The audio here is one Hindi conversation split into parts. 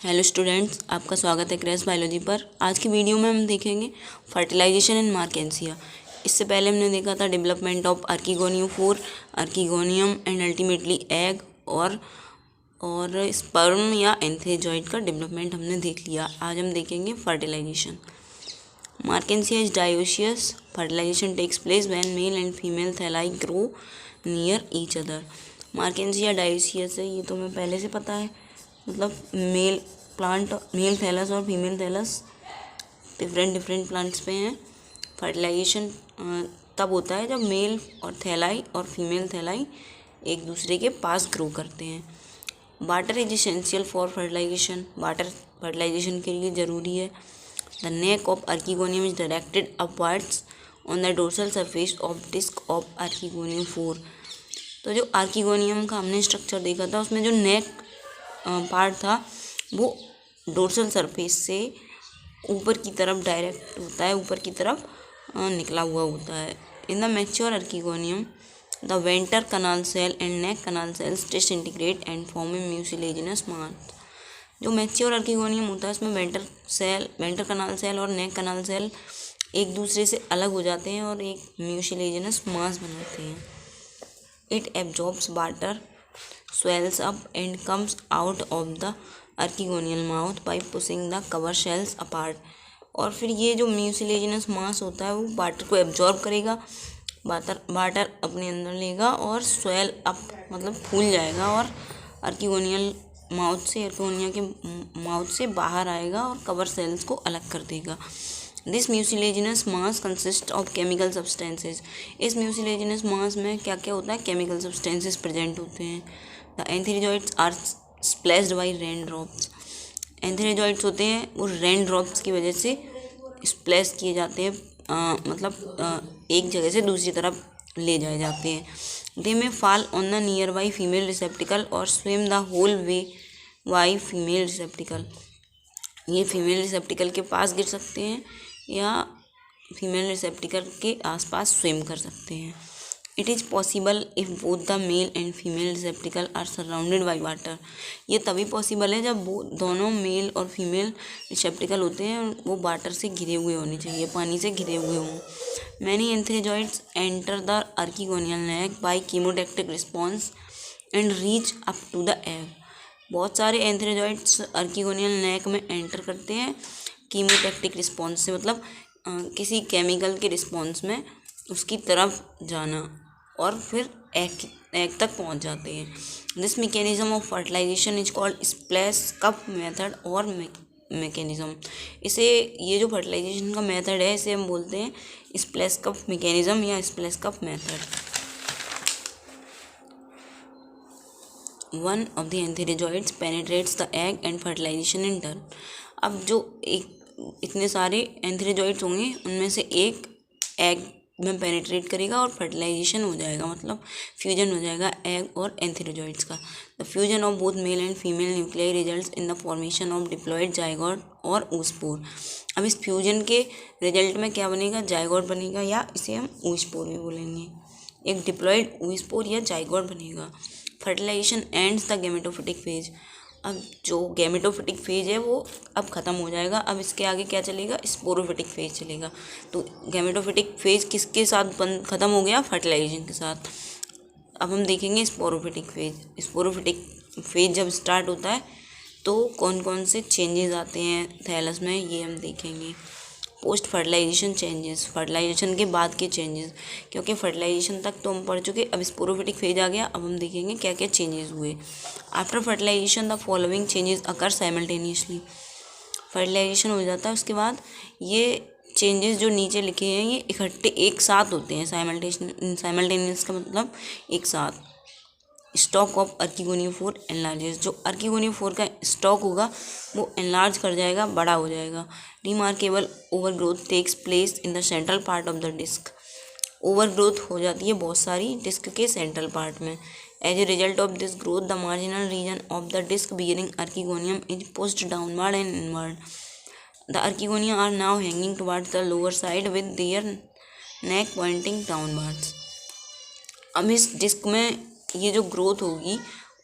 हेलो स्टूडेंट्स, आपका स्वागत है क्रैश बायोलॉजी पर। आज की वीडियो में हम देखेंगे फर्टिलाइजेशन इन मार्केंसिया। इससे पहले हमने देखा था development of archegoniophore, archegonium and ultimately egg और स्पर्म या एंथेजॉइड का डेवलपमेंट हमने देख लिया। आज हम देखेंगे fertilisation. Marchantia is dioecious. Fertilisation takes place when male and female thalli grow near each other. Marchantia dioecious है, ये तो हमें पहले से पता है। मतलब मेल थैलस और फीमेल थैलस डिफरेंट प्लांट्स पे हैं। फर्टिलाइजेशन तब होता है जब मेल और थैलाई और फीमेल थैलाई एक दूसरे के पास ग्रो करते हैं। Water is essential for fertilisation. Water fertilisation के लिए ज़रूरी है। The neck of archegonium is directed upwards on the dorsal surface of disc of archegonium 4। तो जो आर्किगोनियम का हमने स्ट्रक्चर देखा था, उसमें जो नेक पार्ट था वो डोर्सल सरफेस से ऊपर की तरफ डायरेक्ट होता है, ऊपर की तरफ निकला हुआ होता है। In the mature archegonium the venter canal cell and neck canal cells disintegrate and form a mucilaginous mass. जो मैच्योर आर्किगोनियम होता है उसमें वेंटर कनाल सेल और नेक कनाल सेल एक दूसरे से अलग हो जाते हैं और एक म्यूसिलेजिनस मास बनाते हैं। It absorbs water, swells up and comes out of the archegonial mouth by pushing the cover shells apart। और फिर ये जो म्यूसिलेजिनस मास होता है वो वाटर को एब्जॉर्ब करेगा, वाटर अपने अंदर लेगा और स्वेल अप मतलब फूल जाएगा और आर्किगोनिया के माउथ से बाहर आएगा और कवर सेल्स को अलग कर देगा। This mucilaginous mass consist of chemical substances. इस म्यूसिलेजिनस मास में क्या क्या होता है? केमिकल सब्सटेंसेज प्रेजेंट होते हैं। The antherozoids are splashed by rain drops. Antherozoids होते हैं वो रेन ड्रॉप्स की वजह से स्प्लैश किए जाते हैं, एक जगह से दूसरी तरफ ले जाए जाते हैं। They may fall on the near by female receptacle और swim the whole way by female receptacle. ये फीमेल रिसेप्टिकल के पास गिर सकते हैं या फीमेल रिसेप्टिकल के आसपास स्विम कर सकते हैं। It is possible if both the male and female receptacle are surrounded by water. ये तभी पॉसिबल है जब वो दोनों मेल और फीमेल रिसेप्टिकल होते हैं और वो वाटर से घिरे हुए होने चाहिए, पानी से घिरे हुए हों। Many antherozoids enter the archegonial neck by chemotactic response and reach up to the egg. बहुत सारे एंथेरिजॉइड्स आर्किगोनियल नेक में एंटर करते हैं कीमोटैक्टिक रिस्पॉन्स से, मतलब किसी केमिकल के रिस्पॉन्स में उसकी तरफ जाना और फिर एग तक पहुंच जाते हैं। This mechanism of fertilisation is called splash cup method और मैकेनिज्म। इसे ये जो फर्टिलाइजेशन का मेथड है इसे हम बोलते हैं स्प्लैश कप मैकेनिज्म या splash cup method. One of the antherozoids penetrates the egg and fertilisation in turn. अब जो इतने सारे एंथेरिजॉइड्स होंगे उनमें से एक एग में पेनिट्रेट करेगा और फर्टिलाइजेशन हो जाएगा, मतलब फ्यूजन हो जाएगा एग और एंथेरिजॉइड्स का। The fusion of both male and female nuclei results in the formation of diploid zygote और oospore। अब इस फ्यूजन के रिजल्ट में क्या बनेगा? जाइगोट बनेगा या इसे हम oospore भी बोलेंगे। एक डिप्लॉयड oospore या जाइगोट बनेगा। Fertilisation ends the gametophytic phase. अब जो गैमेटोफिटिक फेज है वो अब ख़त्म हो जाएगा। अब इसके आगे क्या चलेगा? स्पोरोफिटिक फेज चलेगा। तो गैमेटोफिटिक फेज किसके साथ ख़त्म हो गया? फर्टिलाइजेशन के साथ। अब हम देखेंगे स्पोरोफिटिक फेज। स्पोरोफिटिक फेज जब स्टार्ट होता है तो कौन कौन से चेंजेस आते हैं थैलस में, ये हम देखेंगे। पोस्ट फर्टिलाइजेशन चेंजेस, फर्टिलाइजेशन के बाद के चेंजेस, क्योंकि फर्टिलाइजेशन तक तो हम पढ़ चुके, अब स्पोरोफिटिक फेज आ गया। अब हम देखेंगे क्या क्या चेंजेस हुए। After fertilisation the following changes occur simultaneously. Fertilisation हो जाता है उसके बाद ये चेंजेस जो नीचे लिखे हैं ये इकट्ठे एक साथ होते हैं। साइमल्टेनियस का मतलब एक साथ। Stock of archegonium 4 enlarges. जो आर्किगोनियम 4 का स्टॉक होगा वो एनलार्ज कर जाएगा, बड़ा हो जाएगा। Remarkable overgrowth takes place in the central part of the disc. Overgrowth हो जाती है बहुत सारी डिस्क के सेंट्रल पार्ट में। As a result of this growth the marginal region of the disc bearing archegonium is pushed downward and inward. The archegonia are now hanging towards the lower side with their neck pointing downwards. अब इस डिस्क में ये जो ग्रोथ होगी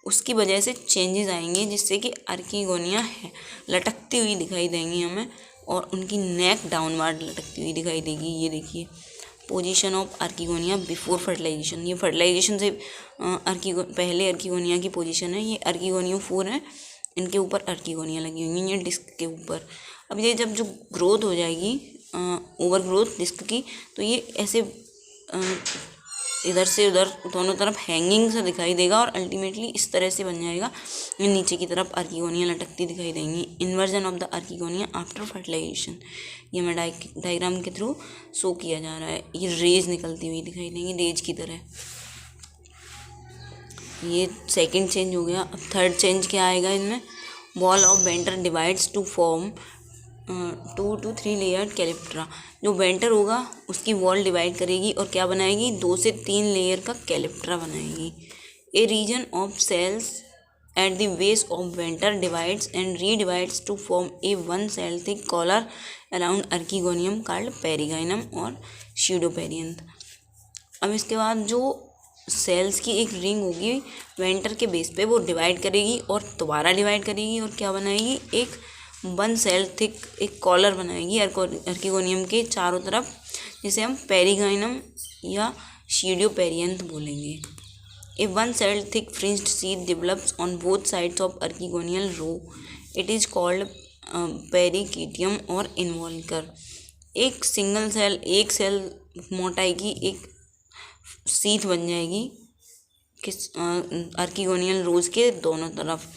उसकी वजह से चेंजेस आएंगे, जिससे कि अर्कीगोनिया है लटकती हुई दिखाई देंगी हमें, और उनकी नेक डाउनवर्ड लटकती हुई दिखाई देगी। ये देखिए पोजीशन ऑफ अर्कीगोनिया बिफोर फर्टिलाइजेशन, ये फर्टिलाइजेशन से पहले अर्कीगोनिया की पोजीशन है। ये अर्कीगोनियम 4 है, इनके ऊपर अर्कीगोनिया लगी हुई है ये डिस्क के ऊपर। अब ये जब जो ग्रोथ हो जाएगी ओवर ग्रोथ डिस्क की, तो ये ऐसे इधर से उधर दोनों तरफ हैंगिंग सा दिखाई देगा, और अल्टीमेटली इस तरह से बन जाएगा। ये नीचे की तरफ अर्कीगोनिया लटकती दिखाई देंगी। Inversion of the archegonia after fertilisation, ये हमें डायग्राम के थ्रू शो किया जा रहा है। ये रेज निकलती हुई दिखाई देंगी, रेज की तरह। ये सेकंड चेंज हो गया। अब थर्ड चेंज क्या आएगा इनमें? Wall of venter divides to form 2 to 3 layer calyptra. जो वेंटर होगा उसकी वॉल डिवाइड करेगी और क्या बनाएगी? 2 से 3 लेयर का कैलिप्ट्रा बनाएगी। A region of cells at the base of venter divides and redivides to form a 1 cell thick collar around archegonium called perigynium और स्यूडोपेरियंथ। अब इसके बाद जो सेल्स की एक रिंग होगी वेंटर के बेस पे, वो डिवाइड करेगी और दोबारा डिवाइड करेगी और क्या बनाएगी? एक 1 cell थिक एक कॉलर बनाएगी अर्कीगोनियम के चारों तरफ, जिसे हम पेरिगाइनम या स्यूडोपेरियंथ बोलेंगे। A 1 cell thick fringed sheath develops on both sides of archegonial row, it is called perichaetium और इन्वॉल्कर। एक सिंगल सेल, एक सेल मोटाई की एक शीथ बन जाएगी किस अर्कीगोनियल रोज के दोनों तरफ,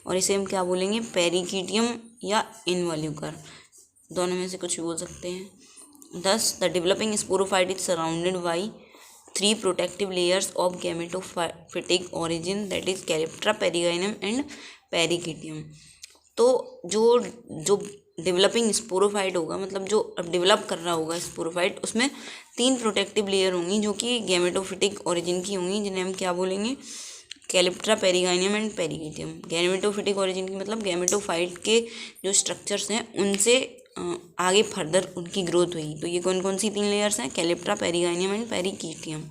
और इसे हम क्या बोलेंगे? पेरिकीटियम या इनवॉल्यूकर, दोनों में से कुछ बोल सकते हैं। Thus the developing sporophyte is surrounded by 3 protective layers of gametophytic origin, that is calyptra, perigynium and perichaetium. तो जो डेवलपिंग स्पोरोफाइट होगा, मतलब जो अब डेवलप कर रहा होगा स्पोरोफाइट, उसमें 3 प्रोटेक्टिव लेयर होंगी जो कि गैमेटोफिटिक ओरिजिन की होंगी, जिन्हें हम क्या बोलेंगे? Calyptra, perigynium and perichaetium. Gametophytic origin की मतलब गैमेटोफाइट के जो स्ट्रक्चर्स हैं उनसे आगे फर्दर उनकी ग्रोथ हुई। तो ये कौन कौन सी 3 लेयर्स हैं? Calyptra, perigynium and perichaetium.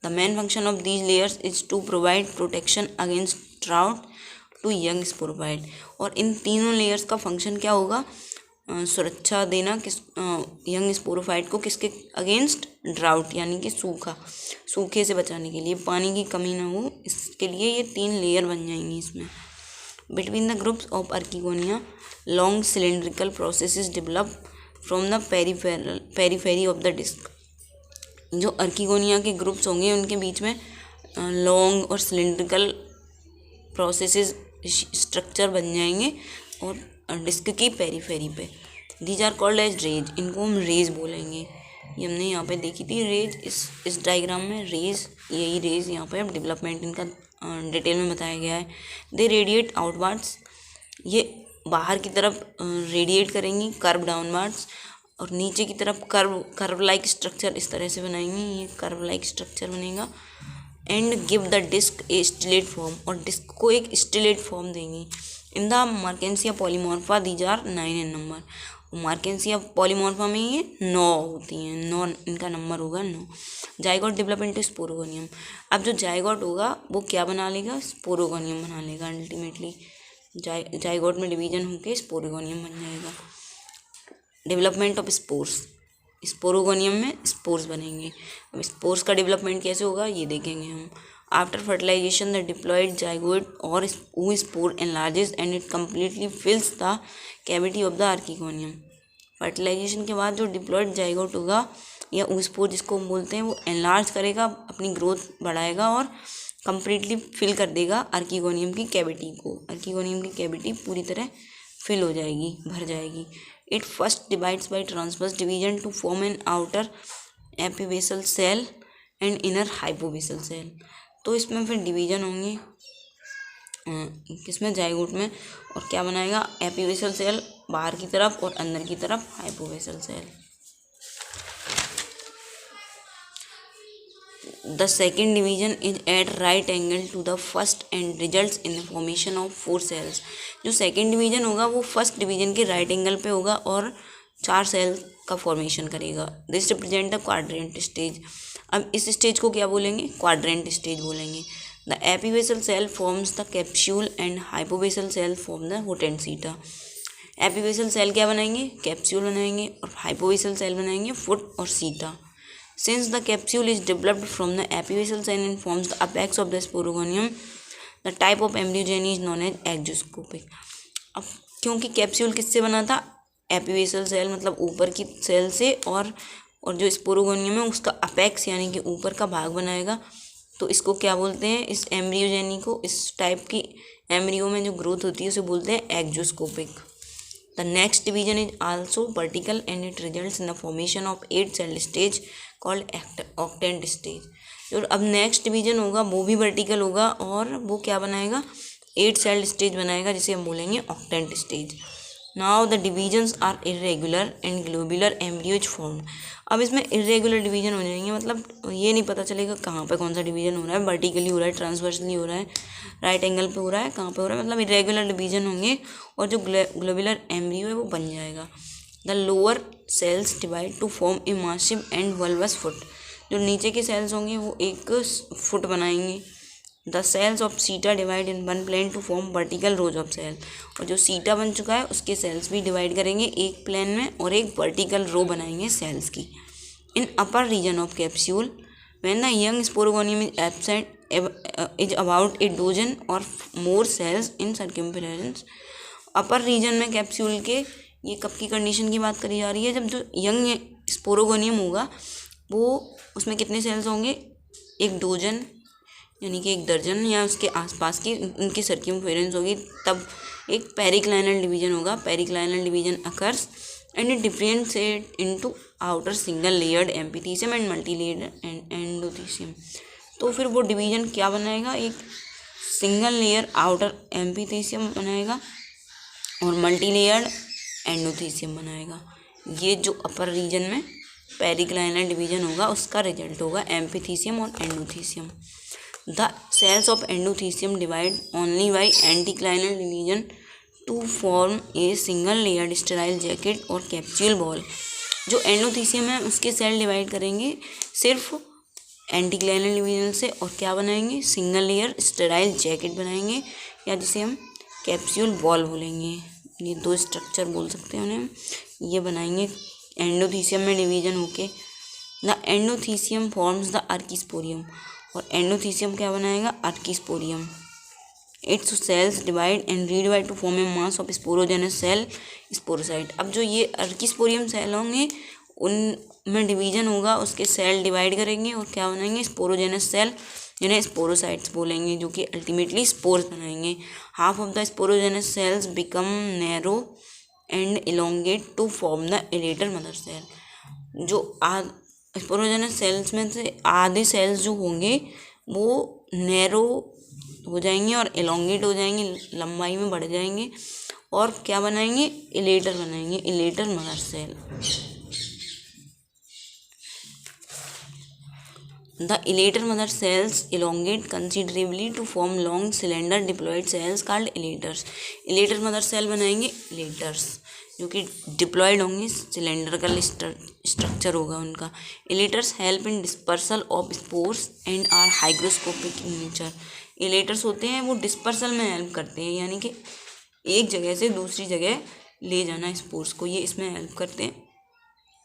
The main function of these layers is to provide protection against drought to young sporophyte. और इन तीनों लेयर्स का फंक्शन क्या होगा? सुरक्षा देना किस यंग स्पोरोफाइट को, किसके अगेंस्ट? ड्राउट यानी कि सूखे से बचाने के लिए, पानी की कमी ना हो, इसके लिए ये 3 लेयर बन जाएंगी इसमें। Between the groups of archegonia long cylindrical processes develop from the periphery of the disc. जो अर्कीगोनिया के ग्रुप्स होंगे उनके बीच में लॉन्ग और सिलेंड्रिकल प्रोसेसेस स्ट्रक्चर बन जाएंगे और डिस्क की पेरीफेरी पे। These are called as rays, इनको हम रेज बोलेंगे। ये हमने यहाँ पे देखी थी रेज, इस डायग्राम में रेज, यही रेज यहाँ पे अब डेवलपमेंट इनका डिटेल में बताया गया है। दे रेडिएट आउटवर्ड्स, ये बाहर की तरफ रेडिएट करेंगी कर्व डाउनवर्ड्स, और नीचे की तरफ कर्व लाइक स्ट्रक्चर इस तरह से बनाएंगे, ये कर्व लाइक स्ट्रक्चर बनेगा। And give the disc a stellate form, और डिस्क को एक स्टिलेट फॉर्म देंगी। In the Marchantia polymorpha these are 9 in number. Marchantia polymorpha में ये 9 होती हैं, 9 इनका नंबर होगा 9। Zygote develop into sporogonium. अब जो जाइगोट होगा वो क्या बना लेगा? स्पोरोगोनियम बना लेगा। अल्टीमेटली जाइगोट में डिवीजन होकर स्पोरोगोनियम बन जाएगा। डेवलपमेंट ऑफ स्पोर्स, स्पोरोगोनियम में स्पोर्स बनेंगे। अब स्पोर्स का डेवलपमेंट कैसे होगा ये देखेंगे हम। After fertilisation the diploid zygote oospore enlarges and it completely fills the cavity of the archegonium. Fertilisation के बाद जो डिप्लॉयड जाइगोट होगा या ऊस्पोर जिसको हम बोलते हैं, वो एनलार्ज करेगा, अपनी ग्रोथ बढ़ाएगा और कम्प्लीटली फिल कर देगा अर्कीगोनियम की कैविटी को। अर्कीगोनियम की कैविटी पूरी तरह फिल हो जाएगी, भर जाएगी। It first divides by transverse division to form an outer epibasal cell and inner hypobasal cell. तो इसमें फिर डिवीजन होंगे किसमें? जाइगोट में। और क्या बनाएगा? एपिवेसल सेल बाहर की तरफ और अंदर की तरफ hypobasal cell. The second division is at right angle to the first and results in the formation of 4 cells। जो सेकेंड डिवीजन होगा वो फर्स्ट डिवीजन के राइट एंगल पे होगा और 4 सेल का फॉर्मेशन करेगा। This represent the quadrant stage. अब इस स्टेज को क्या बोलेंगे? क्वाड्रेंट स्टेज बोलेंगे। The epibasal cell forms the capsule and hypobasal cell form the foot and सीटा। एपीबेसल सेल क्या बनाएंगे, कैप्सूल बनाएंगे, और हाइपोबेसल सेल बनाएंगे फुट और seta. Since the capsule is developed from the epibasal cell and forms the apex of the sporogonium, the type of embryogeny is known as exoscopic. अब क्योंकि कैप्सूल किससे बना था, एपीबेसल सेल मतलब ऊपर की सेल से, और जो स्पोरोगोनियम है उसका अपेक्स यानी कि ऊपर का भाग बनाएगा, तो इसको क्या बोलते हैं, इस एम्ब्रियोजेनी को, इस टाइप की एम्ब्रियो में जो ग्रोथ होती है उसे बोलते हैं exoscopic. The next division is also vertical and it results in the formation of 8 cell stage called octant stage. जो अब नेक्स्ट डिवीजन होगा वो भी वर्टिकल होगा, और वो क्या बनाएगा, 8 सेल स्टेज बनाएगा, जिसे हम बोलेंगे octant stage. Now the divisions are irregular and globular embryo is formed. अब इसमें इरेगुलर डिवीजन हो जाएंगे, मतलब ये नहीं पता चलेगा कहाँ पे कौन सा डिवीजन हो रहा है, वर्टिकली हो रहा है, ट्रांसवर्सली हो रहा है, राइट एंगल पे हो रहा है, कहाँ पे हो रहा है, मतलब इरेगुलर डिवीजन होंगे, और जो ग्लोबुलर एम्ब्रियो है वो बन जाएगा। The lower cells divide to form a massive and bulbous foot. जो नीचे के सेल्स होंगे वो एक फुट बनाएंगे। The cells of seta divide in one plane to form vertical rows of cell. और जो सीटा बन चुका है उसके सेल्स भी डिवाइड करेंगे एक प्लेन में, और एक वर्टिकल रो बनाएंगे सेल्स की। In upper region of capsule when the young sporogonium is absent is about a dozen or more cells in circumference. Upper region में कैप्सूल के ये कब की कंडीशन की बात करी जा रही है, जब जो यंग स्पोरोगोनियम होगा वो उसमें कितने सेल्स होंगे, एक डोजन यानी कि एक दर्जन या उसके आसपास की उनकी सर्कम्फरेंस होगी, तब एक पेरिक्लाइनल डिवीजन होगा। Periclinal division occurs and it differentiate into outer single layered epithecium and multi layered endothecium. तो फिर वो डिवीजन क्या बनाएगा, एक सिंगल लेयर आउटर एपिथीसियम बनाएगा और मल्टी लेयर्ड एंडोथीसियम बनाएगा। ये जो अपर रीजन में पेरिक्लाइनल डिवीजन होगा उसका रिजल्ट होगा एपिथीसियम और endothecium. The cells of endothecium divide only by anticlinal division to form a single layered sterile jacket or capsule wall. जो एंडोथीसियम है उसके सेल डिवाइड करेंगे सिर्फ एंटीक्लाइनल डिवीजन से, और क्या बनाएंगे, सिंगल लेयर स्टेराइल जैकेट बनाएंगे, या जिसे हम कैप्सूल बॉल बोलेंगे। ये दो स्ट्रक्चर बोल सकते हैं उन्हें, ये बनाएंगे एंडोथीसियम में डिवीजन होके। The endothecium forms the archesporium, और एंडोथीसियम क्या बनाएगा, archesporium. Its cells divide and redivide to form a mass of sporogenous cell sporocyte. अब जो ये आर्किस्पोरियम सेल होंगे उनमें डिवीजन होगा, उसके सेल डिवाइड करेंगे और क्या बनाएंगे, स्पोरोजेनस सेल, जिन्हें स्पोरोसाइट्स बोलेंगे, जो कि अल्टीमेटली स्पोर्स बनाएंगे। Half of the sporogenous cells become narrow and elongate to form the elater mother cell. जो स्पोरोजेनस सेल्स में से आधे सेल्स जो होंगे वो नैरो हो जाएंगे और इलोंगेट हो जाएंगे, लंबाई में बढ़ जाएंगे, और क्या बनाएंगे, इलेटर बनाएंगे, elater mother cell. The elater mother cells elongate considerably to form long cylinder diploid cells called elaters। Elater mother cell बनाएंगे इलेटर्स, जो कि डिप्लॉयड होंगे, सिलेंडरकल स्ट्रक्चर होगा उनका। Elaters help in dispersal of spores and are hygroscopic in nature. Elaters होते हैं वो डिस्पर्सल में हेल्प करते हैं, यानी कि एक जगह से दूसरी जगह ले जाना स्पोर्स को, ये इसमें हेल्प करते हैं,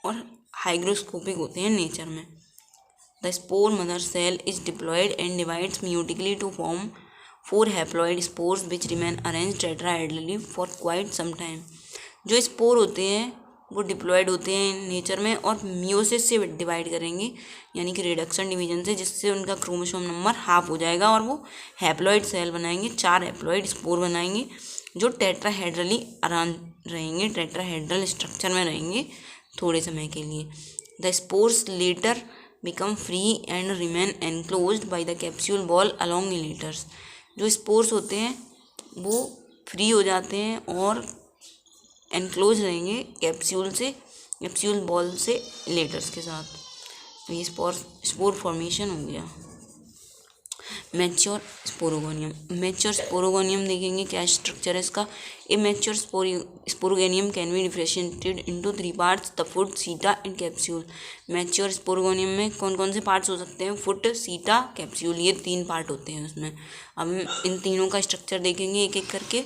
और हाइग्रोस्कोपिक होते हैं नेचर में। The spore mother cell is diploid and divides meiotically to form 4 haploid spores which remain arranged tetrahedrally for quite some time। जो स्पोर होते हैं वो डिप्लॉयड होते हैं नेचर में और मियोसिस से डिवाइड करेंगे, यानी कि रिडक्शन डिवीजन से, जिससे उनका क्रोमोसोम नंबर हाफ हो जाएगा और वो हैप्लॉइड सेल बनाएंगे, 4 हैप्लॉइड स्पोर बनाएंगे जो टेट्राहेड्रली अरेंज रहेंगे, टेट्राहेड्रल स्ट्रक्चर में रहेंगे थोड़े समय के लिए। The spores later become free and remain enclosed by the capsule wall along elaters। जो स्पोर्स होते हैं वो फ्री हो जाते हैं और एनक्लोज रहेंगे कैप्सूल से, कैप्सूल बॉल से, इलेटर्स के साथ। तो ये स्पोर फॉर्मेशन हो गया। मैच्योर स्पोरोगोनियम देखेंगे क्या स्ट्रक्चर है इसका। ए mature sporogonium can be differentiated into 3 parts, the foot, seta and capsule. Mature sporogonium में कौन कौन से पार्ट्स हो सकते हैं? फुट, सीटा, कैप्सूल, ये 3 पार्ट होते हैं उसमें। अब इन तीनों का स्ट्रक्चर देखेंगे एक एक करके।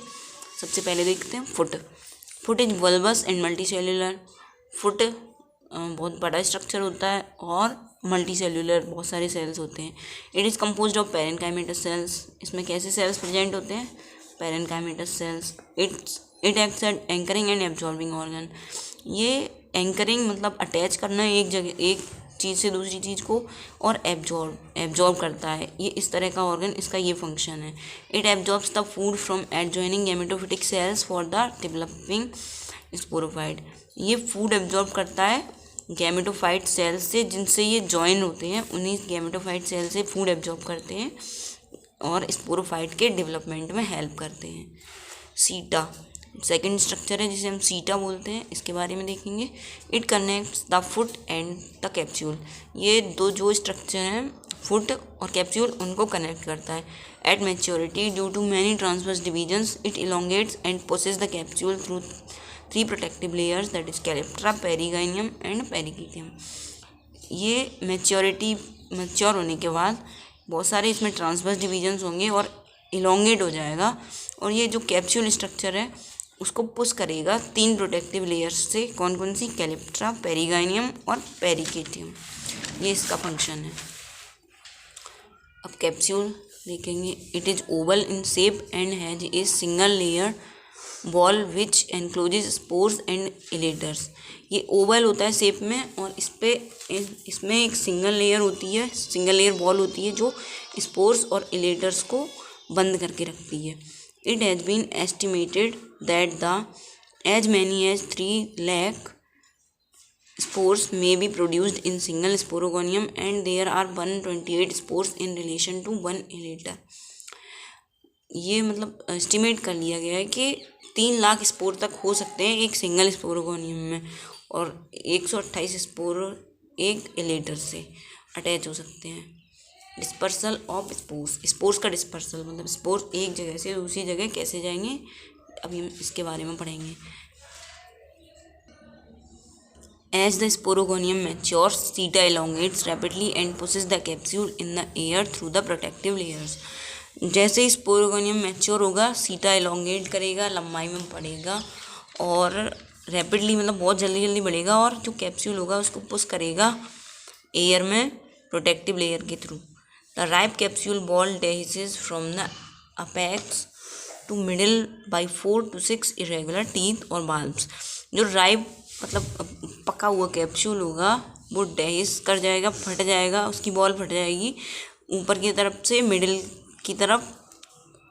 सबसे पहले देखते हैं foot is bulbous and multicellular. Foot बहुत बड़ा स्ट्रक्चर होता है और मल्टी सेल्यूलर, बहुत सारे सेल्स होते हैं। It is composed of parenchymatous cells. इसमें कैसे सेल्स प्रेजेंट होते हैं? Parenchymatous cells. It acts at anchoring and absorbing organ. ये एंकरिंग मतलब अटैच करना है एक जगह, एक चीज़ से दूसरी चीज़ को, और एब्जॉर्ब करता है। ये इस तरह का ऑर्गन, इसका ये फंक्शन है। It absorbs the food from adjoining gametophytic cells for the developing sporophyte. ये फूड एब्जॉर्ब करता है गैमेटोफाइट सेल्स से, जिनसे ये जॉइन होते हैं, उन्हीं गैमेटोफाइट सेल से फूड एब्जॉर्ब करते हैं और स्पोरोफाइट के डेवलपमेंट में हेल्प करते हैं। सीटा सेकंड स्ट्रक्चर है जिसे हम सीटा बोलते हैं, इसके बारे में देखेंगे। It connects the foot and the capsule. ये दो जो स्ट्रक्चर हैं, फुट और कैप्सूल, उनको कनेक्ट करता है। At maturity due to many transverse divisions it elongates and pushes the capsule through 3 protective layers, that is calyptra, perigynium and perichaetium. ये मैच्योर होने के बाद बहुत सारे इसमें ट्रांसवर्स डिविजन्स होंगे और इलोंगेट हो जाएगा, और ये जो कैप्सूल स्ट्रक्चर है उसको पुश करेगा 3 प्रोटेक्टिव लेयर्स से। कौन कौन सी? कैलेप्ट्रा, पेरिगाइनियम और पेरिकीटियम। ये इसका फंक्शन है। अब कैप्सूल देखेंगे। It is oval in shape and has a single layer wall which encloses spores and इलेटर्स। ये ओवल होता है शेप में, और इसमें एक सिंगल लेयर होती है, सिंगल लेयर वॉल होती है जो स्पोर्स और इलेटर्स को बंद करके रखती है। It has been estimated that the as many as 3 lakh spores may be produced in single sporogonium and there are 128 spores in relation to 1 elater। ये मतलब एस्टिमेट कर लिया गया है कि 3 लाख स्पोर तक हो सकते हैं एक सिंगल स्पोरोगोनियम में, और 128 स्पोर एक एलेटर से अटैच हो सकते हैं। डिस्पर्सल ऑफ स्पोर्स का डिस्पर्सल मतलब स्पोर एक जगह से दूसरी जगह कैसे जाएंगे, अभी हम इसके बारे में पढ़ेंगे। As the sporogonium matures, seta elongates rapidly and pushes the capsule in the air through the protective layers। जैसे ही स्पोरोगोनियम मैच्योर होगा, सीटा एलोंगेट करेगा, लंबाई में बढ़ेगा और रैपिडली मतलब बहुत जल्दी जल्दी बढ़ेगा, और जो कैप्सूल होगा उसको पुश करेगा एयर में प्रोटेक्टिव लेयर के through. The ripe capsule wall dehisces from the apex to middle by 4 to 6 irregular teeth or valves. जो राइप मतलब पका हुआ कैप्सूल होगा वो डेहिस कर जाएगा, फट जाएगा, उसकी बॉल फट जाएगी ऊपर की तरफ से मिडिल की तरफ,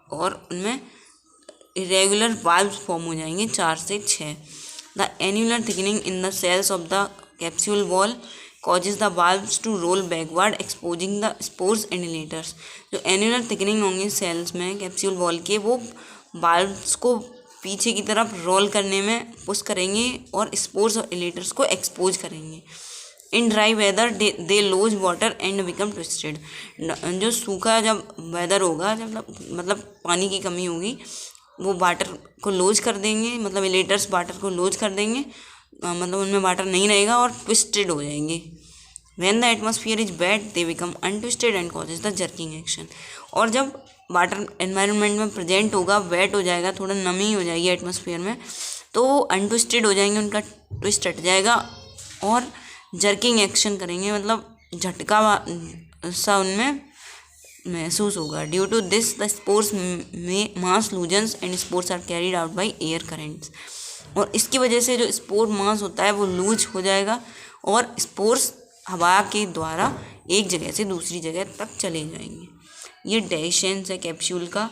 और उनमें इरेगुलर वाल्व्स फॉर्म हो जाएंगे 4 से 6। The annular thickening in the cells of the capsule wall causes the valves to roll backward exposing the spores and elaters. जो एन्युलर थिकनिंग होंगे सेल्स में कैप्सूल वॉल के, वो वाल्व्स को पीछे की तरफ रोल करने में पुश करेंगे और स्पोर्स और इलेटर्स को एक्सपोज करेंगे। In dry whether they lose water and become twisted. जो सूखा जब वेदर होगा, जब मतलब पानी की कमी होगी, वो वाटर को लूज कर देंगे, मतलब इलेटर्स वाटर को लूज कर देंगे, मतलब उनमें वाटर नहीं रहेगा और ट्विस्टेड हो जाएंगे। When the atmosphere is wet they become untwisted and causes the jerking action. और जब वाटर एनवायरनमेंट में प्रेजेंट होगा, वेट हो जाएगा, थोड़ा नमी हो जाएगी एटमॉस्फेयर में, तो वो अनट्विस्टेड हो जाएंगे, उनका ट्विस्ट हट जाएगा और जर्किंग एक्शन करेंगे, मतलब झटका सा उनमें महसूस होगा। Due to this the spores में mass loosens and spores are carried out by air currents. और इसकी वजह से जो स्पोर मास होता है वो लूज हो जाएगा और स्पोर्स हवा के द्वारा एक जगह से दूसरी जगह तक चले जाएंगे। ये डेहिसेंस है कैप्सूल का।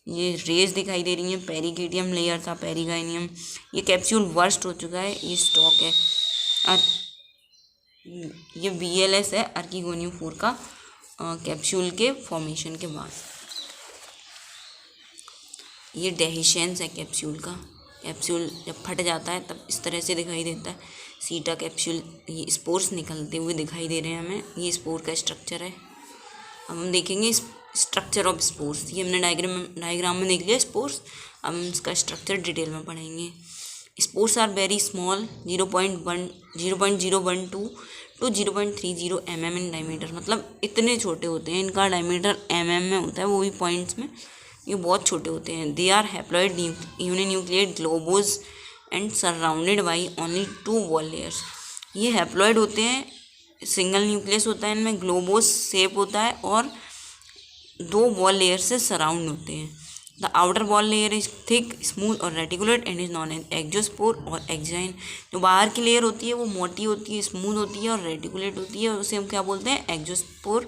ये रेज दिखाई दे रही है, पेरिकीटियम लेयर था, पेरिगाइनियम। ये कैप्सूल वर्स्ट हो चुका है, ये स्टॉक है। ये VLS है आर्कीगोनियम 4 का कैप्सूल के फॉर्मेशन के बाद। ये डेहिसेंस है कैप्सूल का। कैप्सूल जब फट जाता है तब इस तरह से दिखाई देता है। सीटा कैप्सूल, ये स्पोर्स निकलते हुए दिखाई दे रहे हैं हमें, ये स्पोर का स्ट्रक्चर है। अब हम देखेंगे स्ट्रक्चर ऑफ स्पोर्स, ये हमने डायग्राम में देख लिया स्पोर्स। अब हम इसका स्ट्रक्चर डिटेल में पढ़ेंगे। Spores are very small 0.012 to 0.30 mm in diameter, मतलब इतने छोटे होते हैं, इनका डायमीटर mm में होता है, वो भी पॉइंट्स में, ये बहुत छोटे होते हैं। They are haploid uninucleate globules and surrounded by only 2 wall layers. ये हैप्लॉइड होते हैं, सिंगल न्यूक्लियस होता है इनमें, ग्लोबोस शेप होता है और 2 वॉल लेयर से सराउंड होते हैं। The outer wall layer is thick smooth or reticulate and is known as exospore or exine. जो बाहर की लेयर होती है वो मोटी होती है, स्मूथ होती है और रेटिकुलेट होती है, और उसे हम क्या बोलते हैं, एक्जोस्पोर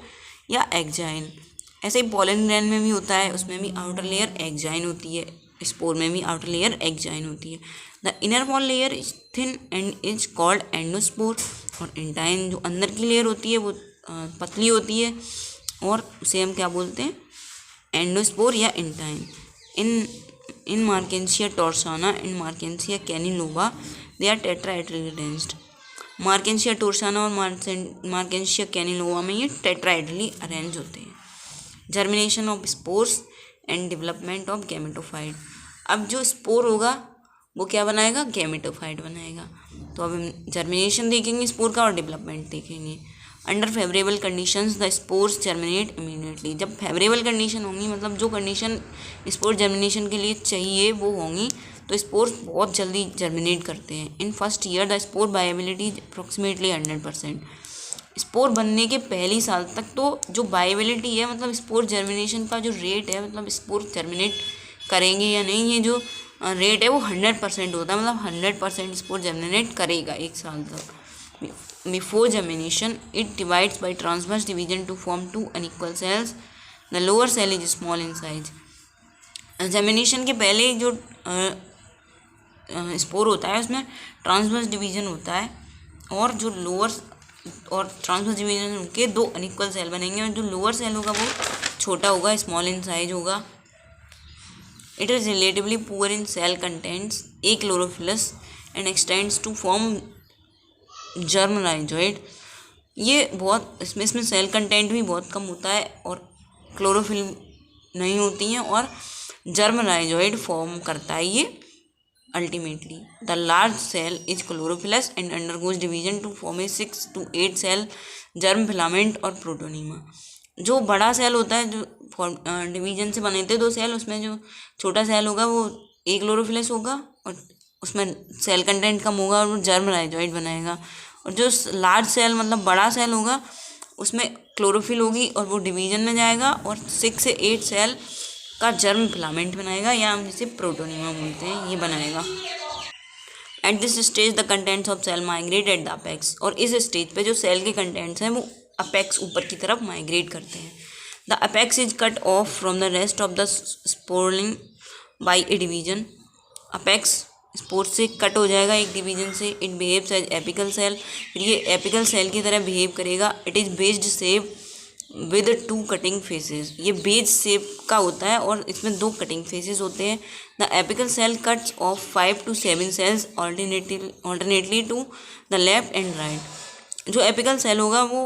या एक्जाइन। ऐसे ही पॉलन ग्रैन में भी होता है, उसमें भी आउटर लेयर एक्जाइन होती है, स्पोर में भी आउटर लेयर एक्जाइन होती है। The inner wall layer is thin and is called endospore, और इंटाइन जो अंदर की लेयर होती है वो पतली होती है और उसे हम क्या बोलते हैं, एंडोस्पोर या intine. In Marchantia tosana and Marchantia कैनिलोवा they are tetrahedrally arranged. Marchantia tosana और मार्केंसिया कैनिलोवा में ये टेट्राहेड्रली अरेंज होते हैं। Germination of spores and development of gametophyte. अब जो स्पोर होगा वो क्या बनाएगा, गैमेटोफाइट बनाएगा। तो अब हम जर्मिनेशन देखेंगे स्पोर का और डेवलपमेंट देखेंगे। Under favourable conditions the spores germinate immediately. जब फेवरेबल कंडीशन होंगी, मतलब जो कंडीशन स्पोर जर्मिनेशन के लिए चाहिए वो होंगी, तो स्पोर्स बहुत जल्दी जर्मिनेट करते हैं। In first year the spore viability approximately 100%। Spore बनने के पहली साल तक तो जो बायबिलिटी है, मतलब स्पोर जर्मिनेशन का जो रेट है, मतलब स्पोर जर्मिनेट करेंगे या नहीं, ये जो रेट है वो 100% होता है, मतलब 100% स्पोर जर्मिनेट करेगा एक साल तक। Before germination it divides by transverse division to form 2 unequal cells. The lower cell is small in size. Germination के पहले जो स्पोर होता है उसमें ट्रांसवर्स डिवीजन होता है, और जो लोअर और ट्रांसवर्स डिवीजन के 2 अनइक्वल सेल बनेंगे, और जो लोअर सेल होगा वो छोटा होगा, स्मॉल इन साइज होगा। It is relatively poor in cell contents, a chlorophyllous and extends to form germ rhizoid. ये बहुत इसमें सेल कंटेंट भी बहुत कम होता है और क्लोरोफिल नहीं होती हैं, और जर्म राइजोइड फॉर्म करता है ये ultimately. The large cell is chlorophyllous and undergoes division to form a 6 to 8 cell germ filament और प्रोटोनीमा। जो बड़ा सेल होता है, जो डिवीजन से बने थे 2 सेल, उसमें जो छोटा सेल होगा वो ए क्लोरोफिलस होगा और उसमें सेल कंटेंट कम होगा और वो जर्म राइजोइड बनाएगा। और जो लार्ज सेल मतलब बड़ा सेल होगा उसमें क्लोरोफिल होगी और वो डिवीजन में जाएगा और 6 से 8 सेल का जर्म फिलामेंट बनाएगा, या हम जिसे प्रोटोनीमा बोलते हैं, ये बनाएगा। At this stage the contents of cell migrate at the apex. और इस स्टेज पे जो सेल के कंटेंट्स हैं वो अपेक्स ऊपर की तरफ माइग्रेट करते हैं। The apex is cut off from the rest of the sporeling by a division. Apex spore से कट हो जाएगा एक डिवीजन से। It behaves as apical cell, फिर ये एपिकल सेल की तरह बिहेव करेगा। इट इज़ बेस्ड शेप विद 2 कटिंग फेसेस। ये बेज शेप का होता है और इसमें 2 कटिंग फेसेस होते हैं। The apical cell cuts off 5 to 7 cells alternately to the left and right. जो एपिकल सेल होगा वो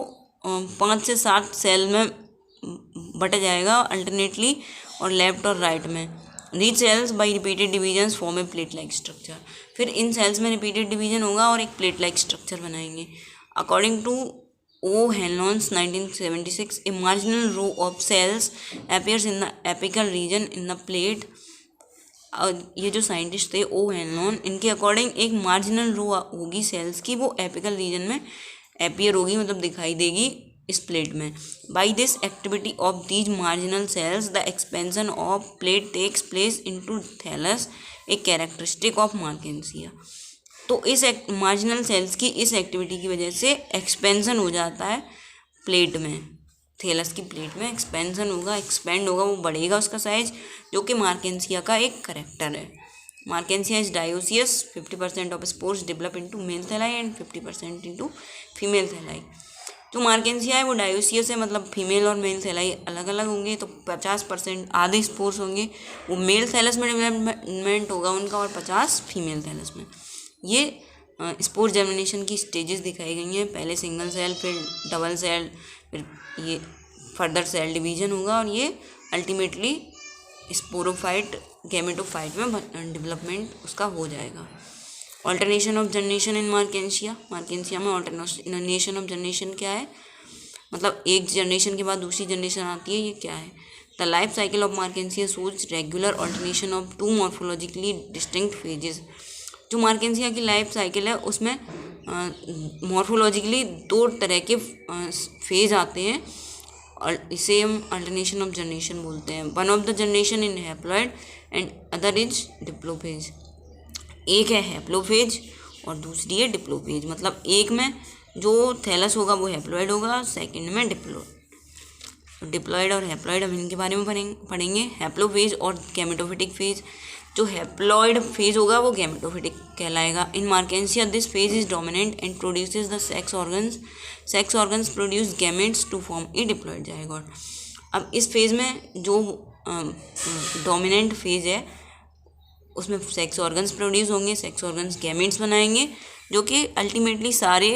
5 से 7 सेल में बट जाएगा अल्टरनेटली, और लेफ्ट और राइट में। These cells by repeated divisions form a plate-like structure। फिर इन सेल्स में रिपीटेड डिवीजन होगा और एक प्लेट-like स्ट्रक्चर बनाएंगे। According to O Henlons 1976, a marginal row of cells appears in the apical region in the plate। ये जो साइंटिस्ट थे ओ हेनलॉन, इनके अकॉर्डिंग एक मार्जिनल रो होगी सेल्स की, वो एपिकल रीजन में अपीयर होगी, मतलब दिखाई देगी इस प्लेट में। By this activity of these marginal cells the expansion of plate takes place into thallus, a characteristic of Marchantia. तो इस मार्जिनल सेल्स की इस एक्टिविटी की वजह से एक्सपेंशन हो जाता है प्लेट में, थैलस की प्लेट में एक्सपेंशन होगा, एक्सपेंड होगा, वो बढ़ेगा उसका साइज, जो कि मार्केंसिया का एक करेक्टर है। Marchantia is dioecious. 50% of spores develop into male thalli and 50% into female thalli. जो मार्केंसिया है वो डायोसियस है, मतलब फीमेल और मेल थैलाई अलग अलग होंगे, तो 50% आधे स्पोर्स होंगे वो मेल थैलस में डेवलपमेंट होगा उनका, और 50 फीमेल थैलस में। ये स्पोर जर्मिनेशन की स्टेजेस दिखाई गई हैं, पहले सिंगल सेल, फिर डबल सेल, फिर ये फर्दर सेल डिवीजन होगा और ये अल्टीमेटली स्पोरोफाइट गैमेटोफाइट में डेवलपमेंट उसका हो जाएगा। ऑल्टरनेशन ऑफ जनरेशन इन मार्केंसिया में ऑल्टरनेशन ऑफ जनरेशन क्या है, मतलब एक जनरेशन के बाद दूसरी जनरेशन आती है, ये क्या है। The life cycle of Marchantia shows regular alternation of two morphologically distinct phases. जो मार्केंसिया की लाइफ साइकिल है उसमें मॉर्फोलॉजिकली दो तरह के फेज आते हैं और इसे हम अल्टरनेशन ऑफ जनरेशन बोलते हैं। One of the generation in haploid and other is diplophase. एक है हैप्लोफेज और दूसरी है डिप्लोफेज। मतलब एक में जो थैलस होगा वो हैप्लॉइड होगा, सेकंड में डिप्लॉइड और हैप्लॉइड हम इनके बारे में पढ़ेंगे। हैप्लोफेज और गैमेटोफिटिक फेज। जो हैप्लॉइड फेज होगा वो गैमेटोफिटिक कहलाएगा। In Marchantia this phase is dominant and produces the sex organs produce gametes to form a diploid zygote. अब इस फेज में जो डोमिनेंट फेज है उसमें सेक्स ऑर्गन्स प्रोड्यूस होंगे, सेक्स ऑर्गन्स गैमेट्स बनाएंगे जो कि अल्टीमेटली सारे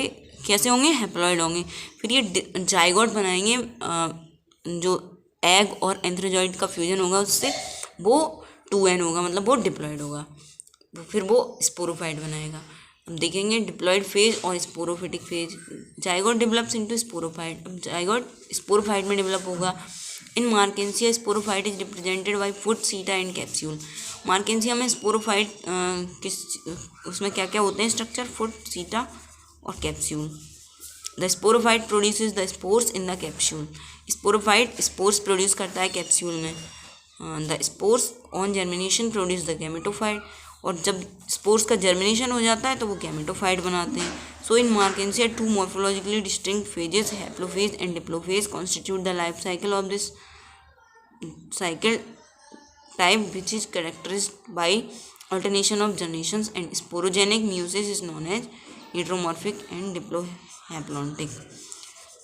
कैसे होंगे, हैप्लॉइड होंगे। फिर ये जाइगोट बनाएंगे, जो एग और एंथ्रोजॉइड का फ्यूजन होगा उससे वो 2n होगा, मतलब वो डिप्लॉइड होगा। फिर वो स्पोरोफाइट बनाएगा। हम देखेंगे डिप्लॉइड फेज और sporophytic phase. Zygote develops into sporophyte. अब जाइगोट स्पोरोफाइट में डेवलप होगा। In Marchantia sporophyte is represented by foot, seta and capsule. Marchantia में स्पोरोफाइट उसमें क्या क्या होते हैं स्ट्रक्चर, फुट, सीटा और capsule. The sporophyte produces the spores in the capsule. Sporophyte spores produce करता है कैप्सूल में। The spores on germination produce the gametophyte. और जब स्पोर्स का जर्मिनेशन हो जाता है तो वो गैमेटोफाइट बनाते हैं। So in Marchantia two morphologically distinct phases, haplophase and diplophase, constitute the life cycle of this cycle type which is characterized by alternation of generations, and sporogenic meiosis is known as heteromorphic and diplohaplontic।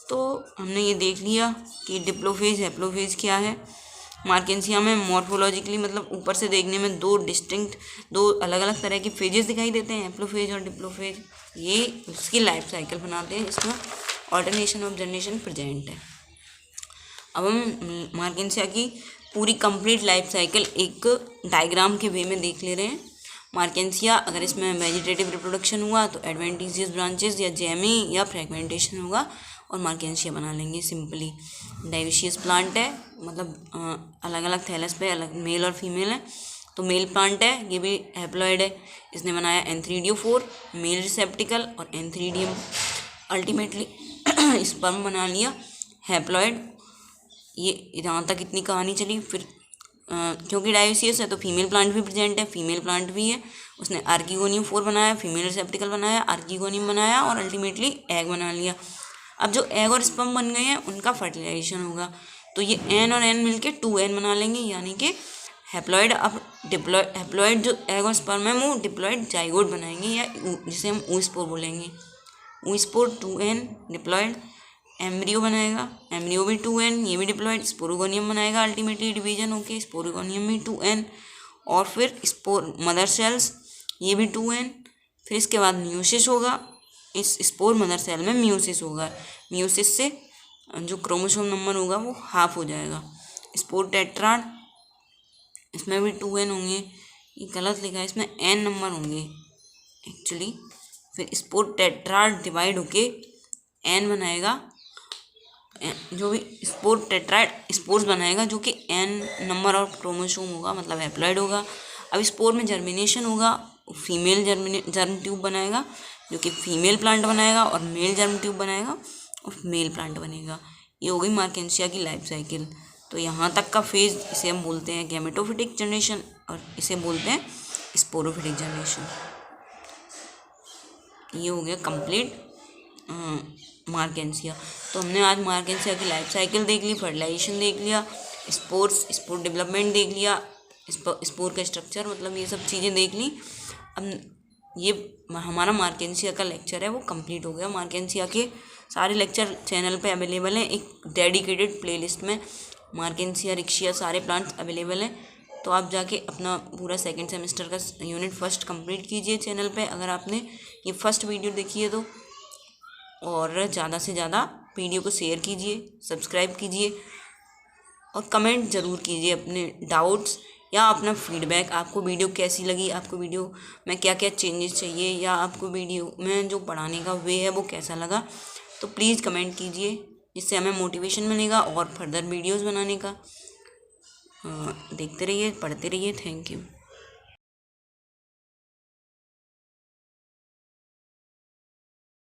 तो हमने ये देख लिया कि डिप्लोफेज हैप्लोफेज क्या है। मार्केंसिया में मॉर्फोलॉजिकली मतलब ऊपर से देखने में दो अलग अलग तरह के फेजेस दिखाई देते हैं, हैप्लोफेज और डिप्लोफेज। ये उसकी लाइफ साइकिल बनाते हैं जिसमें ऑल्टरनेशन ऑफ जनरेशन प्रेजेंट है। अब हम मार्केंसिया की पूरी कंप्लीट लाइफ साइकिल एक डायग्राम के वे में देख ले रहे हैं। मार्केंसिया अगर इसमें वेजिटेटिव रिप्रोडक्शन हुआ तो एडवेंटिशियस ब्रांचेस या जेमी या फ्रेगमेंटेशन होगा और मार्केंसिया बना लेंगे सिंपली। डाइविशियस प्लांट है, मतलब अलग अलग थैलस पे अलग मेल और फीमेल है। तो मेल प्लांट है, ये भी हैप्लॉइड है। इसने बनाया एंथ्रीडियो4 मेल रिसेप्टिकल और एंथ्रीडियम, अल्टीमेटली स्पर्म बना लिया हैप्लॉइड। ये यहाँ तक इतनी कहानी चली। फिर क्योंकि डायोसियस है तो फीमेल प्लांट भी प्रेजेंट है, फीमेल प्लांट भी है। उसने आर्कीगोनियम 4 बनाया, फीमेल रिसेप्टिकल बनाया, आर्कीगोनियम बनाया और अल्टीमेटली एग बना लिया। अब जो एग और स्पर्म बन गए हैं उनका फर्टिलाइजेशन होगा। तो ये एन और एन मिलके 2n बना लेंगे, यानी कि हैप्लॉइड। अब हैप्लॉइड जो एग और स्पर्म है वो डिप्लॉइड जाइगोट बनाएंगे, या जिसे हम ऊस्पोर बोलेंगे। ऊस्पोर 2n डिप्लॉइड। एम्ब्रियो बनाएगा, एम्ब्रियो भी 2n, ये भी डिप्लॉइड। स्पोरोगोनियम बनाएगा, अल्टीमेटली डिवीजन होके स्पोरोगोनियम भी 2n। और फिर स्पोर मदर सेल्स, ये भी 2n। फिर इसके बाद म्यूसिस होगा। इस स्पोर मदर सेल में म्यूसिस होगा। म्यूसिस से जो क्रोमोसोम नंबर होगा वो हाफ हो जाएगा। स्पोर टेट्राड, इसमें भी 2n होंगे। ये गलत लिखा है, इसमें n नंबर होंगे एक्चुअली। फिर स्पोर टेट्राड डिवाइड होके n बनाएगा, जो भी स्पोर टेट्राइड स्पोर्स बनाएगा जो कि n नंबर और क्रोमोसोम होगा, मतलब हैप्लॉइड होगा। अब स्पोर में जर्मिनेशन होगा, फीमेल जर्म ट्यूब बनाएगा जो कि फीमेल प्लांट बनाएगा, और मेल जर्म ट्यूब बनाएगा और मेल प्लांट बनेगा। ये हो गई मार्केंसिया की लाइफ साइकिल। तो यहाँ तक का फेज इसे हम बोलते हैं गैमेटोफिटिक जनरेशन और इसे बोलते हैं स्पोरोफिटिक जनरेशन। ये हो गया कंप्लीट मार्केंसिया। तो हमने आज मार्केंसिया की लाइफ साइकिल देख ली, फर्टिलाइजेशन देख लिया, स्पोर डेवलपमेंट देख लिया, स्पोर का स्ट्रक्चर, मतलब ये सब चीज़ें देख ली। अब ये हमारा मार्केंसिया का लेक्चर है वो कंप्लीट हो गया। मार्केंसिया के सारे लेक्चर चैनल पे अवेलेबल हैं, एक डेडिकेटेड प्लेलिस्ट में मार्केंसिया रिक्शिया सारे प्लांट्स अवेलेबल हैं। तो आप जाके अपना पूरा सेकंड सेमेस्टर का यूनिट फर्स्ट कंप्लीट कीजिए चैनल पे, अगर आपने ये फर्स्ट वीडियो देखी है तो। और ज़्यादा से ज़्यादा वीडियो को शेयर कीजिए, सब्सक्राइब कीजिए और कमेंट ज़रूर कीजिए अपने डाउट्स या अपना फीडबैक। आपको वीडियो कैसी लगी, आपको वीडियो में क्या क्या चेंजेस चाहिए, या आपको वीडियो में जो पढ़ाने का वे है वो कैसा लगा, तो प्लीज़ कमेंट कीजिए, जिससे हमें मोटिवेशन मिलेगा और फर्दर वीडियोस बनाने का। देखते रहिए, पढ़ते रहिए। Thank you.